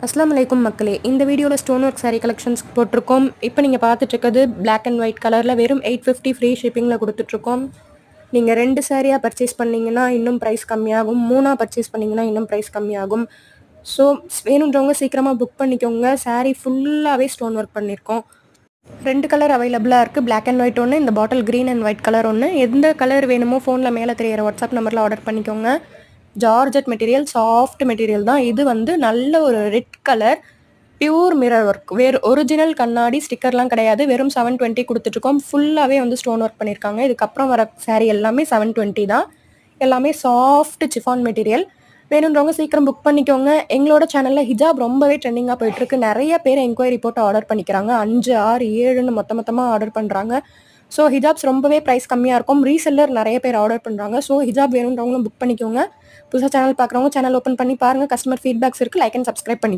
அஸ்ஸலாமு அலைக்கும் மக்களே. இந்த வீடியோவில் ஸ்டோன் ஒர்க் சாரீ கலெக்ஷன்ஸ் போட்டிருக்கோம். இப்போ நீங்கள் பார்த்துட்ருக்கிறது பிளாக் அண்ட் ஒயிட் கலரில் வெறும் 850 ஃப்ரீ ஷிப்பிங்கில் கொடுத்துட்ருக்கோம். நீங்கள் 2 சாரியாக பர்ச்சேஸ் பண்ணிங்கன்னா இன்னும் ப்ரைஸ் கம்மியாகும். 3ஆக பர்ச்சேஸ் பண்ணிங்கன்னா இன்னும் ப்ரைஸ் கம்மியாகும். ஸோ வேணுன்றவங்க சீக்கிரமாக புக் பண்ணிக்கோங்க. சாரீ ஃபுல்லாகவே ஸ்டோன் ஒர்க் பண்ணியிருக்கோம். 2 கலர் அவைலபிளாக இருக்குது. பிளாக் அண்ட் ஒயிட் ஒன்று, இந்த bottle green and white colour ஒன்று. எந்த கலர் வேணுமோ ஃபோனில் மேலே தெரியிற வாட்ஸ்அப் நம்பரில் ஆர்டர் பண்ணிக்கோங்க. ஜார்ஜெட் மெட்டீரியல், சாஃப்ட் மெட்டீரியல் தான். இது வந்து நல்ல ஒரு red colour pure mirror work. வேறு ஒரிஜினல் கண்ணாடி ஸ்டிக்கர்லாம் கிடையாது. வெறும் 720 கொடுத்துட்ருக்கோம். ஃபுல்லாகவே வந்து ஸ்டோன் ஒர்க் பண்ணியிருக்காங்க. இதுக்கப்புறம் வர சாரீ எல்லாமே 720 தான். எல்லாமே சாஃப்ட் சிஃபான் மெட்டீரியல். வேணுன்றவங்க சீக்கிரம் புக் பண்ணிக்கோங்க. எங்களோட சேனலில் ஹிஜாப் ரொம்பவே ட்ரெண்டிங்காக போயிட்டுருக்கு. நிறைய பேர் என்கொயரி போட்டு ஆர்டர் பண்ணிக்கிறாங்க. 5, 6, 7ன்னு மொத்தமாக ஆர்டர் பண்ணுறாங்க. ஸோ ஹிஜாப்ஸ் ரொம்பவே ப்ரைஸ் கம்மியாக இருக்கும். ரீசெல்லர் நிறைய பேர் ஆர்டர் பண்ணுறாங்க. ஸோ ஹிஜாப் வேணுன்றவங்களும் புக் பண்ணிக்கோங்க. புதுசாக சேனல் பார்க்குறவங்க சேனல் ஓப்பன் பண்ணி பாருங்கள். கஸ்டமர் ஃபீட்பேக்ஸ் இருக்குது. லைக் அண்ட் சப்ஸ்கிரைப் பண்ணி